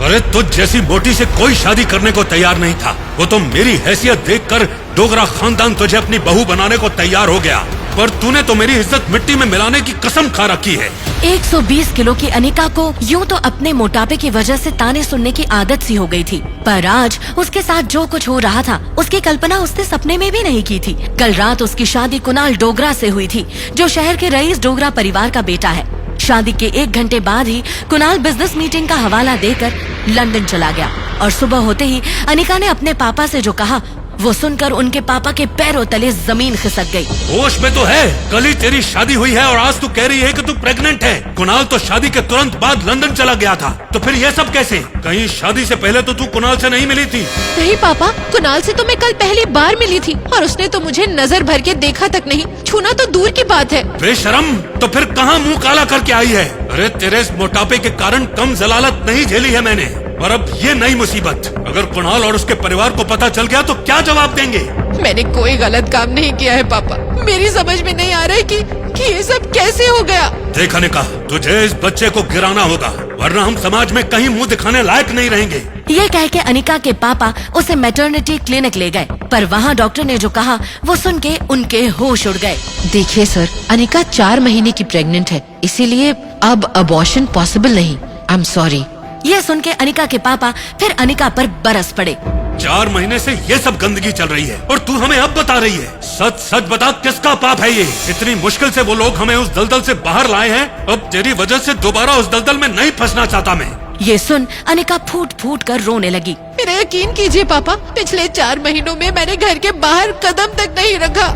अरे तुझ जैसी मोटी से कोई शादी करने को तैयार नहीं था। वो तो मेरी हैसियत देखकर डोगरा खानदान तुझे अपनी बहू बनाने को तैयार हो गया, पर तूने तो मेरी इज्जत मिट्टी में मिलाने की कसम खा रखी है। 120 किलो की अनिका को यूं तो अपने मोटापे की वजह से ताने सुनने की आदत सी हो गई थी, पर आज उसके साथ जो कुछ हो रहा था उसकी कल्पना उसने सपने में भी नहीं की थी। कल रात उसकी शादी कुणाल डोगरा से हुई थी, जो शहर के रईस डोगरा परिवार का बेटा है। शादी के 1 घंटे बाद ही कुणाल बिजनेस मीटिंग का हवाला देकर लंदन चला गया और सुबह होते ही अनिका ने अपने पापा से जो कहा वो सुनकर उनके पापा के पैरों तले जमीन खिसक गई। होश में तो है, कल ही तेरी शादी हुई है और आज तू कह रही है कि तू प्रेग्नेंट है। कुणाल तो शादी के तुरंत बाद लंदन चला गया था, तो फिर ये सब कैसे? कहीं शादी से पहले तो तू कुणाल से नहीं मिली थी? नहीं पापा, कुणाल से तो मैं कल पहली बार मिली थी और उसने तो मुझे नजर भर के देखा तक नहीं, छूना तो दूर की बात है। बेशरम, तो फिर कहाँ मुंह काला करके आई है? अरे तेरे इस मोटापे के कारण कम जलालत नहीं झेली है मैंने, और अब ये नई मुसीबत। अगर कुणाल और उसके परिवार को पता चल गया तो क्या जवाब देंगे? मैंने कोई गलत काम नहीं किया है पापा, मेरी समझ में नहीं आ रहा है कि ये सब कैसे हो गया। देख अनिका, तुझे इस बच्चे को गिराना होगा, वरना हम समाज में कहीं मुंह दिखाने लायक नहीं रहेंगे। ये कह के अनिका के पापा उसे मैटरनिटी क्लिनिक ले गए, पर वहाँ डॉक्टर ने जो कहा वो सुन के उनके होश उड़ गए। देखिए सर, अनिका 4 महीने की प्रेग्नेंट है, इसीलिए अब अबॉर्शन पॉसिबल नहीं। I am sorry. ये सुन के अनिका के पापा फिर अनिका पर बरस पड़े। 4 महीने से ये सब गंदगी चल रही है और तू हमें अब बता रही है? सच सच बता, किसका पाप है ये? इतनी मुश्किल से वो लोग हमें उस दलदल से बाहर लाए हैं, अब तेरी वजह से दोबारा उस दलदल में नहीं फंसना चाहता मैं। ये सुन अनिका फूट फूट कर रोने लगी। मेरा यकीन कीजिए पापा, पिछले 4 महीनों में मैंने घर के बाहर कदम तक नहीं रखा।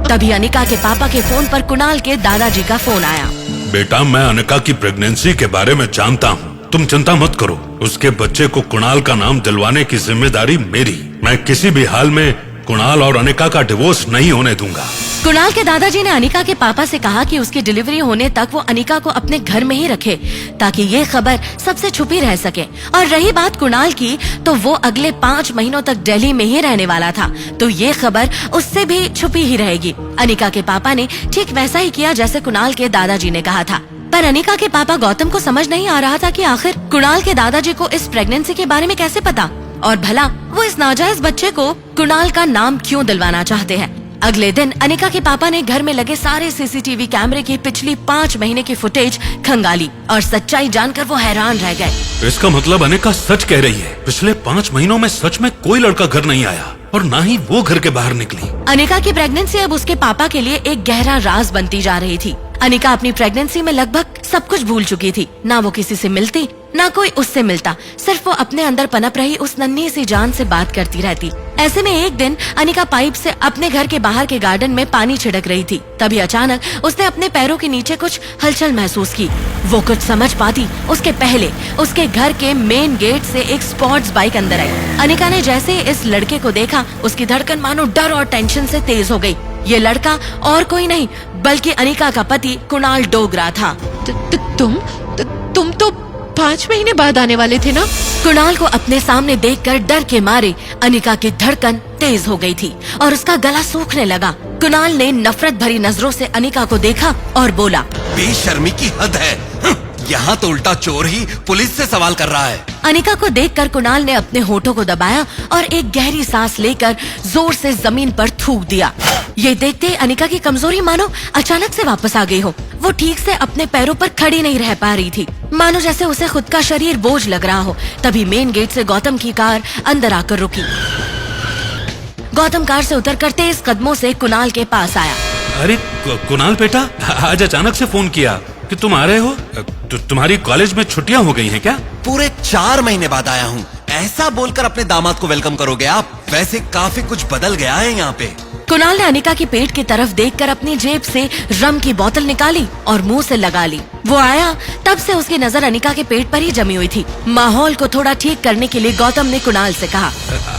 तभी अनिका के पापा के फोन पर कुणाल के दादाजी का फोन आया। बेटा, मैं अनिका की प्रेगनेंसी के बारे में जानता हूँ, तुम चिंता मत करो। उसके बच्चे को कुणाल का नाम दिलवाने की जिम्मेदारी मेरी। मैं किसी भी हाल में कुणाल और अनिका का डिवोर्स नहीं होने दूंगा। कुणाल के दादाजी ने अनिका के पापा से कहा कि उसकी डिलीवरी होने तक वो अनिका को अपने घर में ही रखे, ताकि ये खबर सबसे छुपी रह सके। और रही बात कुणाल की, तो वो अगले 5 महीनों तक दिल्ली में ही रहने वाला था, तो ये खबर उससे भी छुपी ही रहेगी। अनिका के पापा ने ठीक वैसा ही किया जैसे कुणाल के दादाजी ने कहा था, पर अनिका के पापा गौतम को समझ नहीं आ रहा था कि आखिर कुणाल के दादाजी को इस प्रेगनेंसी के बारे में कैसे पता, और भला वो इस नाजायज बच्चे को कुणाल का नाम क्यों दिलवाना चाहते हैं। अगले दिन अनिका के पापा ने घर में लगे सारे सीसीटीवी कैमरे की पिछली 5 महीने की फुटेज खंगाली और सच्चाई जानकर वो हैरान रह गए। इसका मतलब अनिका सच कह रही है, पिछले 5 महीनों में सच में कोई लड़का घर नहीं आया और ना ही वो घर के बाहर निकली। अनिका की प्रेगनेंसी अब उसके पापा के लिए एक गहरा राज बनती जा रही थी। अनिका अपनी प्रेगनेंसी में लगभग सब कुछ भूल चुकी थी, ना वो किसी से मिलती ना कोई उससे मिलता, सिर्फ वो अपने अंदर पनप रही उस नन्ही सी जान से बात करती रहती। ऐसे में एक दिन अनिका पाइप से अपने घर के बाहर के गार्डन में पानी छिड़क रही थी, तभी अचानक उसने अपने पैरों के नीचे कुछ हलचल महसूस की। वो कुछ समझ पाती उसके पहले उसके घर के मेन गेट से एक स्पोर्ट्स बाइक अंदर आई। अनिका ने जैसे इस लड़के को देखा, उसकी धड़कन मानो डर और टेंशन से तेज हो गई। ये लड़का और कोई नहीं बल्कि अनिका का पति कुणाल डोगरा था। तुम तो 5 महीने बाद आने वाले थे ना? कुणाल को अपने सामने देखकर डर के मारे अनिका की धड़कन तेज हो गई थी और उसका गला सूखने लगा। कुणाल ने नफरत भरी नजरों से अनिका को देखा और बोला, बेशर्मी की हद है, यहाँ तो उल्टा चोर ही पुलिस से सवाल कर रहा है। अनिका को देखकर कुणाल ने अपने होठों को दबाया और एक गहरी सांस लेकर जोर से जमीन पर थूक दिया। ये देखते ही अनिका की कमजोरी मानो अचानक से वापस आ गई हो। वो ठीक से अपने पैरों पर खड़ी नहीं रह पा रही थी, मानो जैसे उसे खुद का शरीर बोझ लग रहा हो। तभी मेन गेट से गौतम की कार अंदर आकर रुकी। गौतम कार से उतरकर तेज कदमों से कुणाल के पास आया। अरे कुणाल बेटा, आज अचानक से फोन किया कि तुम आ रहे हो? तुम्हारी कॉलेज में छुट्टियां हो गई हैं क्या? पूरे 4 महीने बाद आया हूँ, ऐसा बोलकर अपने दामाद को वेलकम करोगे आप? वैसे काफी कुछ बदल गया है यहाँ पे। कुणाल ने अनिका की पेट की तरफ देखकर अपनी जेब से रम की बोतल निकाली और मुंह से लगा ली। वो आया तब से उसकी नजर अनिका के पेट पर ही जमी हुई थी। माहौल को थोड़ा ठीक करने के लिए गौतम ने कुणाल से कहा,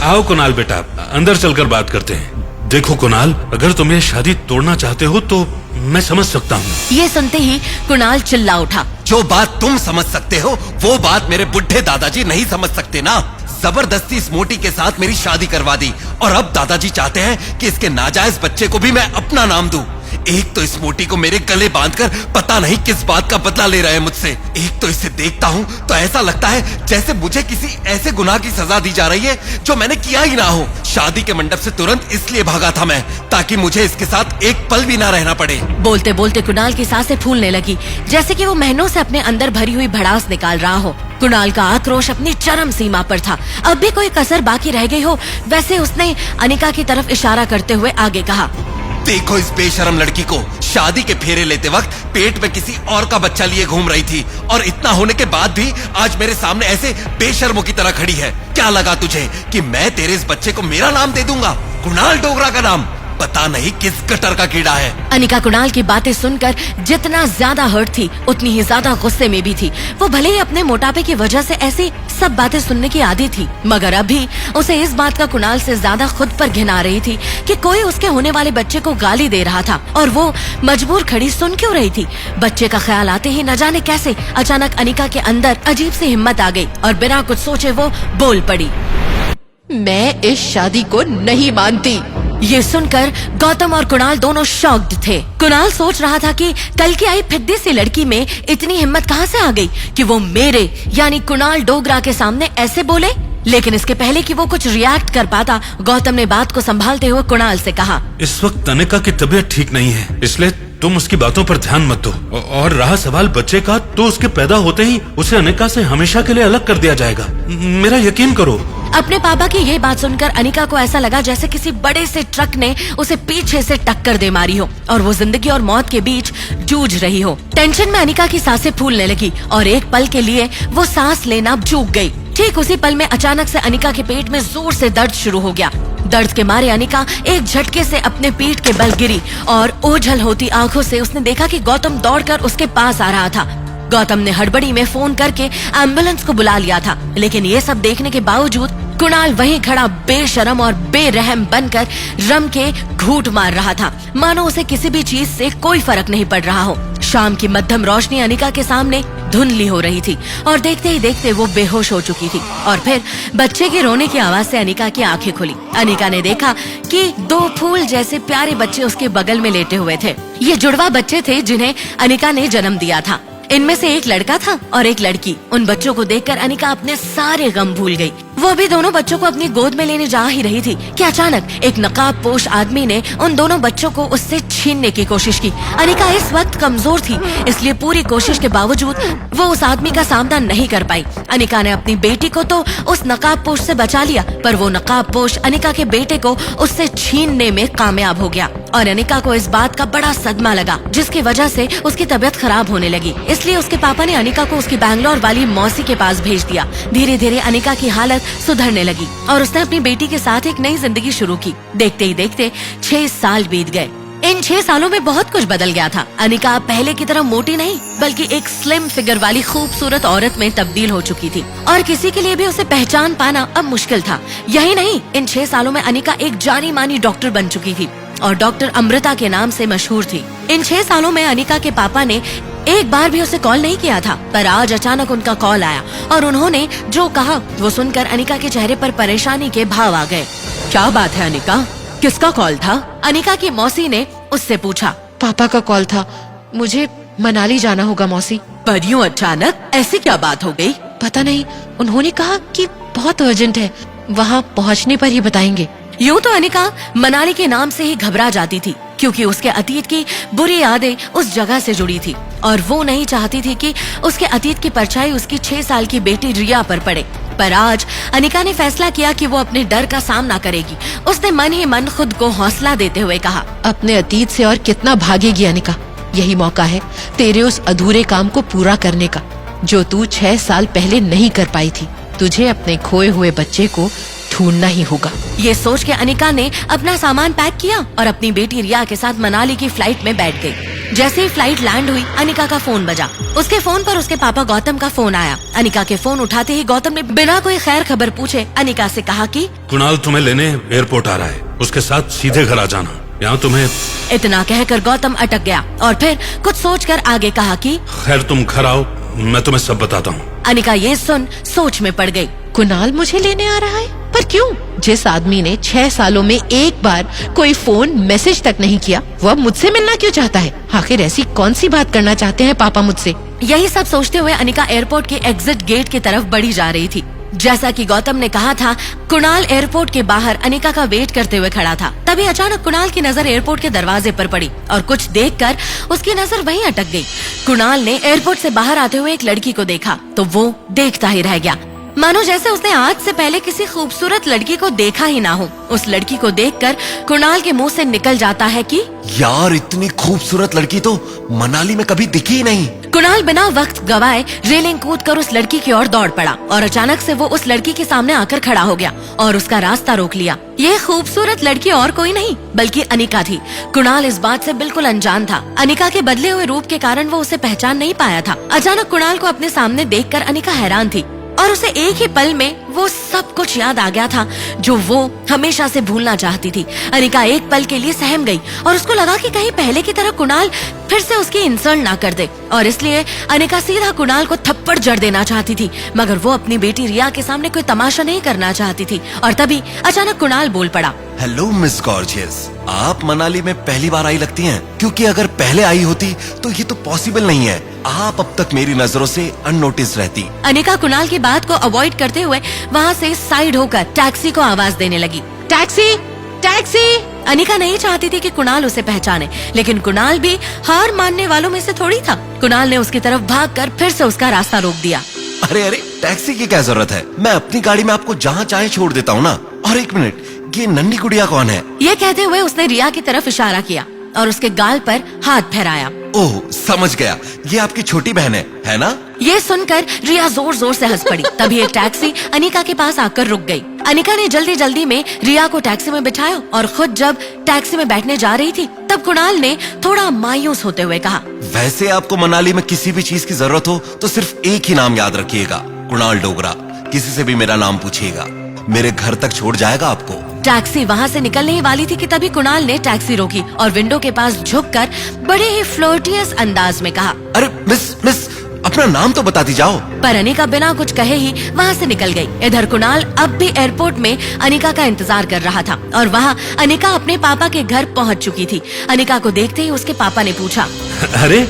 आओ कुणाल बेटा, अंदर चलकर बात करते हैं। देखो कुणाल, अगर तुम ये शादी तोड़ना चाहते हो तो मैं समझ सकता हूँ। ये सुनते ही कुणाल चिल्ला उठा, जो बात तुम समझ सकते हो वो बात मेरे बुढ़े दादाजी नहीं समझ सकते ना। जबरदस्ती इस मोटी के साथ मेरी शादी करवा दी और अब दादाजी चाहते हैं कि इसके नाजायज बच्चे को भी मैं अपना नाम दूं। एक तो इस मोटी को मेरे गले बांधकर पता नहीं किस बात का बदला ले रहा है मुझसे। एक तो इसे देखता हूँ तो ऐसा लगता है जैसे मुझे किसी ऐसे गुनाह की सजा दी जा रही है जो मैंने किया ही ना हो। शादी के मंडप से तुरंत इसलिए भागा था मैं, ताकि मुझे इसके साथ एक पल भी ना रहना पड़े। बोलते बोलते कुणाल की सांसें फूलने लगी, जैसे कि वो महीनों से अपने अंदर भरी हुई भड़ास निकाल रहा हो। कुणाल का आक्रोश अपनी चरम सीमा पर था। अब भी कोई कसर बाकी रह गई हो वैसे उसने अनिका की तरफ इशारा करते हुए आगे कहा, देखो इस बेशरम लड़की को, शादी के फेरे लेते वक्त पेट में किसी और का बच्चा लिए घूम रही थी और इतना होने के बाद भी आज मेरे सामने ऐसे बेशर्मों की तरह खड़ी है। क्या लगा तुझे कि मैं तेरे इस बच्चे को मेरा नाम दे दूंगा? कुणाल डोगरा का नाम? पता नहीं किस गटर का कीड़ा है। अनिका कुणाल की बातें सुनकर जितना ज्यादा हर्ट थी उतनी ही ज्यादा गुस्से में भी थी। वो भले ही अपने मोटापे की वजह से ऐसी सब बातें सुनने की आदी थी, मगर अभी उसे इस बात का कुणाल से ज्यादा खुद पर घिन आ रही थी कि कोई उसके होने वाले बच्चे को गाली दे रहा था और वो मजबूर खड़ी सुन क्यों रही थी। बच्चे का ख्याल आते ही न जाने कैसे अचानक अनिका के अंदर अजीब सी हिम्मत आ गई और बिना कुछ सोचे वो बोल पड़ी, मैं इस शादी को नहीं मानती। ये सुनकर गौतम और कुणाल दोनों शॉक्ड थे। कुणाल सोच रहा था कि कल की आई फिद्दी सी लड़की में इतनी हिम्मत कहाँ से आ गई कि वो मेरे यानी कुणाल डोगरा के सामने ऐसे बोले। लेकिन इसके पहले कि वो कुछ रिएक्ट कर पाता, गौतम ने बात को संभालते हुए कुणाल से कहा, इस वक्त अनिका की तबीयत ठीक नहीं है, इसलिए तुम उसकी बातों पर ध्यान मत दो। और रहा सवाल बच्चे का, तो उसके पैदा होते ही उसे अनिका से हमेशा के लिए अलग कर दिया जाएगा, मेरा यकीन करो। अपने पापा की ये बात सुनकर अनिका को ऐसा लगा जैसे किसी बड़े से ट्रक ने उसे पीछे से टक्कर दे मारी हो और वो जिंदगी और मौत के बीच जूझ रही हो। टेंशन में अनिका की सांसें फूलने लगी और एक पल के लिए वो सांस लेना चूक गई। ठीक उसी पल में अचानक से अनिका के पेट में जोर से दर्द शुरू हो गया। दर्द के मारे अनिका एक झटके से अपने पीठ के बल गिरी और ओझल होती आंखों से उसने देखा कि गौतम दौड़कर उसके पास आ रहा था। गौतम ने हड़बड़ी में फोन करके एम्बुलेंस को बुला लिया था, लेकिन ये सब देखने के बावजूद कुणाल वहीं खड़ा बेशरम और बेरहम बनकर रम के घूंट मार रहा था, मानो उसे किसी भी चीज से कोई फर्क नहीं पड़ रहा हो। शाम की मध्यम रोशनी अनिका के सामने धुंधली हो रही थी और देखते ही देखते वो बेहोश हो चुकी थी। और फिर बच्चे के रोने की आवाज से अनिका की आंखें खुली। अनिका ने देखा कि दो फूल जैसे प्यारे बच्चे उसके बगल में लेटे हुए थे। ये जुड़वा बच्चे थे जिन्हें अनिका ने जन्म दिया था। इनमें से एक लड़का था और एक लड़की। उन बच्चों को देखकर अनिका अपने सारे गम भूल गई। वो भी दोनों बच्चों को अपनी गोद में लेने जा ही रही थी कि अचानक एक नकाब पोश आदमी ने उन दोनों बच्चों को उससे छीनने की कोशिश की। अनिका इस वक्त कमजोर थी, इसलिए पूरी कोशिश के बावजूद वो उस आदमी का सामना नहीं कर पाई। अनिका ने अपनी बेटी को तो उस नकाब पोश से बचा लिया, पर वो नकाब पोश अनिका के बेटे को उससे छीनने में कामयाब हो गया और अनिका को इस बात का बड़ा सदमा लगा, जिसकी वजह से उसकी तबीयत खराब होने लगी। इसलिए उसके पापा ने अनिका को उसकी बैंगलोर वाली मौसी के पास भेज दिया। धीरे धीरे अनिका की हालत सुधरने लगी और उसने अपनी बेटी के साथ एक नई जिंदगी शुरू की। देखते ही देखते 6 साल बीत गए। इन 6 सालों में बहुत कुछ बदल गया था। अनिका पहले की तरह मोटी नहीं बल्कि एक स्लिम फिगर वाली खूबसूरत औरत में तब्दील हो चुकी थी और किसी के लिए भी उसे पहचान पाना अब मुश्किल था। यही नहीं, इन 6 सालों में अनिका एक जानी मानी डॉक्टर बन चुकी थी और डॉक्टर अमृता के नाम से मशहूर थी। इन 6 सालों में अनिका के पापा ने एक बार भी उसे कॉल नहीं किया था, पर आज अचानक उनका कॉल आया और उन्होंने जो कहा वो सुनकर अनिका के चेहरे पर परेशानी के भाव आ गए। क्या बात है अनिका, किसका कॉल था? अनिका की मौसी ने उससे पूछा। पापा का कॉल था, मुझे मनाली जाना होगा मौसी। पर यूं अचानक ऐसी क्या बात हो गई? पता नहीं, उन्होंने कहा कि बहुत अर्जेंट है, वहाँ पहुँचने पर ही बताएंगे। यूं तो अनिका मनाली के नाम से ही घबरा जाती थी, क्योंकि उसके अतीत की बुरी यादें उस जगह से जुड़ी थी और वो नहीं चाहती थी कि उसके अतीत की परछाई उसकी 6 साल की बेटी रिया पर पड़े। पर आज अनिका ने फैसला किया कि वो अपने डर का सामना करेगी। उसने मन ही मन खुद को हौसला देते हुए कहा, अपने अतीत से और कितना भागेगी अनिका, यही मौका है तेरे उस अधूरे काम को पूरा करने का जो तू 6 साल पहले नहीं कर पाई थी। तुझे अपने खोए हुए बच्चे को ढूंढना ही होगा। ये सोच के अनिका ने अपना सामान पैक किया और अपनी बेटी रिया के साथ मनाली की फ्लाइट में बैठ गई। जैसे ही फ्लाइट लैंड हुई, अनिका का फोन बजा। उसके फोन पर उसके पापा गौतम का फोन आया। अनिका के फोन उठाते ही गौतम ने बिना कोई खैर खबर पूछे अनिका से कहा कि कुणाल तुम्हें लेने एयरपोर्ट आ रहा है, उसके साथ सीधे घर आ जाना, यहाँ तुम्हें। इतना कहकर गौतम अटक गया और फिर कुछ सोचकर आगे कहा कि खैर तुम घर आओ, मैं तुम्हें सब बताता हूँ। अनिका ये सुन सोच में पड़ गई। कुणाल मुझे लेने आ रहा है, पर और क्यों? जिस आदमी ने 6 सालों में एक बार कोई फोन मैसेज तक नहीं किया, वो अब मुझसे मिलना क्यों चाहता है? आखिर ऐसी कौन सी बात करना चाहते हैं पापा मुझसे? यही सब सोचते हुए अनिका एयरपोर्ट के एग्जिट गेट की तरफ बढ़ी जा रही थी। जैसा कि गौतम ने कहा था, कुणाल एयरपोर्ट के बाहर अनिका का वेट करते हुए खड़ा था। तभी अचानक कुणाल की नजर एयरपोर्ट के दरवाजे पर पड़ी और कुछ देखकर उसकी नजर वहीं अटक गई। कुणाल ने एयरपोर्ट से बाहर आते हुए एक लड़की को देखा तो वो देखता ही रह गया, मानो जैसे उसने आज से पहले किसी खूबसूरत लड़की को देखा ही ना हो। उस लड़की को देखकर कुणाल के मुंह से निकल जाता है कि यार, इतनी खूबसूरत लड़की तो मनाली में कभी दिखी ही नहीं। कुणाल बिना वक्त गवाए रेलिंग कूदकर उस लड़की की ओर दौड़ पड़ा और अचानक से वो उस लड़की के सामने आकर खड़ा हो गया और उसका रास्ता रोक लिया। ये खूबसूरत लड़की और कोई नहीं बल्कि अनिका थी। कुणाल इस बात से बिल्कुल अनजान था। अनिका के बदले हुए रूप के कारण वो उसे पहचान नहीं पाया था। अचानक कुणाल को अपने सामने देखकर अनिका हैरान थी और उसे एक ही पल में वो सब कुछ याद आ गया था जो वो हमेशा से भूलना चाहती थी। अनिका एक पल के लिए सहम गई और उसको लगा कि कहीं पहले की तरह कुणाल फिर से उसकी इंसल्ट ना कर दे, और इसलिए अनिका सीधा कुणाल को थप्पड़ जड़ देना चाहती थी। मगर वो अपनी बेटी रिया के सामने कोई तमाशा नहीं करना चाहती थी। और तभी अचानक कुणाल बोल पड़ा, हेलो मिस गॉर्जियस, आप मनाली में पहली बार आई लगती हैं, क्योंकि अगर पहले आई होती तो ये तो पॉसिबल नहीं है। आप अब तक मेरी नजरों से अननोटिस रहती। अनिका कुणाल की बात को अवॉइड करते हुए वहाँ से साइड होकर टैक्सी को आवाज देने लगी। Taxi, taxi. अनिका नहीं चाहती थी कि कुणाल उसे पहचाने, लेकिन कुणाल भी हार मानने वालों में से थोड़ी था। कुणाल ने उसकी तरफ भागकर फिर से उसका रास्ता रोक दिया। अरे अरे, टैक्सी की क्या जरूरत है? मैं अपनी गाड़ी में आपको जहाँ चाहे छोड़ देता हूँ ना। और एक मिनट, ये नन्ही गुड़िया कौन है? ये कहते हुए उसने रिया की तरफ इशारा किया और उसके गाल पर हाथ फहराया। ओह, समझ गया, ये आपकी छोटी बहन है ना? ये सुनकर रिया जोर जोर से हंस पड़ी। तभी एक टैक्सी अनिका के पास आकर रुक गई। अनिका ने जल्दी जल्दी में रिया को टैक्सी में बिठाया और खुद जब टैक्सी में बैठने जा रही थी तब कुणाल ने थोड़ा मायूस होते हुए कहा, वैसे आपको मनाली में किसी भी चीज की जरूरत हो तो सिर्फ एक ही नाम याद रखिएगा, कुणाल डोगरा। किसी से भी मेरा नाम पूछिएगा, मेरे घर तक छोड़ जाएगा आपको। टैक्सी वहाँ से निकलने ही वाली थी कि तभी कुणाल ने टैक्सी रोकी और विंडो के पास झुककर बड़े ही फ्लर्टियस अंदाज में कहा, अरे मिस, अपना नाम तो बताती जाओ। पर अनिका बिना कुछ कहे ही वहाँ से निकल गई। इधर कुणाल अब भी एयरपोर्ट में अनिका का इंतजार कर रहा था और वहाँ अनिका अपने पापा के घर पहुँच चुकी थी। अनिका को देखते ही उसके पापा ने पूछा, अरे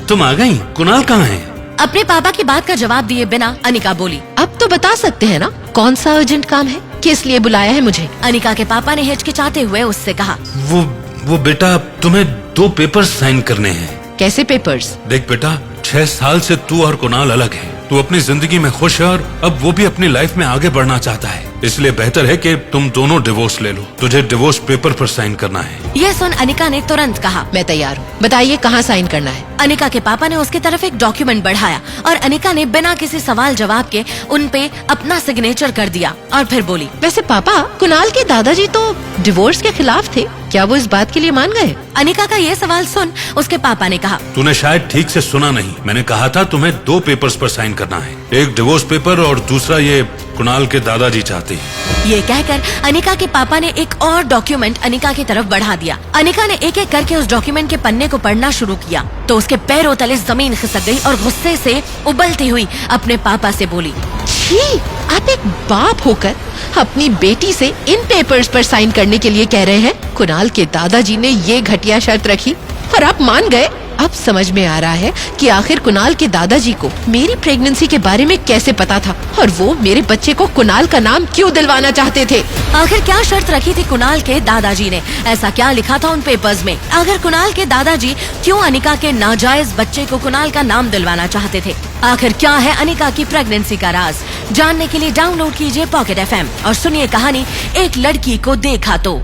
तुम आ गई, कुणाल कहाँ है? अपने पापा की बात का जवाब दिए बिना अनिका बोली, अब तो बता सकते हैं ना कौन सा अर्जेंट काम है, किस लिए बुलाया है मुझे? अनिका के पापा ने हिचकिचाते हुए उससे कहा, वो बेटा, तुम्हें 2 पेपर्स साइन करने हैं। कैसे पेपर्स? देख बेटा, 6 साल से तू और कुणाल अलग है। तू अपनी जिंदगी में खुश है और अब वो भी अपनी लाइफ में आगे बढ़ना चाहता है, इसलिए बेहतर है कि तुम दोनों डिवोर्स ले लो। तुझे डिवोर्स पेपर पर साइन करना है। यह सुन अनिका ने तुरंत कहा, मैं तैयार हूँ, बताइए कहाँ साइन करना है? अनिका के पापा ने उसकी तरफ एक डॉक्यूमेंट बढ़ाया और अनिका ने बिना किसी सवाल जवाब के उन पे अपना सिग्नेचर कर दिया और फिर बोली, वैसे पापा, कुणाल के दादाजी तो डिवोर्स के खिलाफ थे, क्या वो इस बात के लिए मान गए? अनिका का ये सवाल सुन उसके पापा ने कहा, तूने शायद ठीक से सुना नहीं। मैंने कहा था तुम्हें 2 पेपर्स पर साइन करना है, एक डिवोर्स पेपर और दूसरा ये कुणाल के दादाजी चाहते हैं। ये कहकर अनिका के पापा ने एक और डॉक्यूमेंट अनिका की तरफ बढ़ा दिया। अनिका ने एक एक करके उस डॉक्यूमेंट के पन्ने को पढ़ना शुरू किया तो उसके पैरों तले जमीन खिसक गई और गुस्से से उबलती हुई अपने पापा से बोली, छी, आप एक बाप होकर अपनी बेटी से इन पेपर्स पर साइन करने के लिए कह रहे हैं? कुणाल के दादाजी ने ये घटिया शर्त रखी और आप मान गए? अब समझ में आ रहा है कि आखिर कुणाल के दादाजी को मेरी प्रेगनेंसी के बारे में कैसे पता था और वो मेरे बच्चे को कुणाल का नाम क्यों दिलवाना चाहते थे। आखिर क्या शर्त रखी थी कुणाल के दादाजी ने? ऐसा क्या लिखा था उन पेपर्स में? आखिर कुणाल के दादाजी क्यों अनिका के नाजायज बच्चे को कुणाल का नाम दिलवाना चाहते थे? आखिर क्या है अनिका की प्रेगनेंसी का राज? जानने के लिए डाउनलोड कीजिए पॉकेट FM और सुनिए कहानी एक लड़की को देखा तो।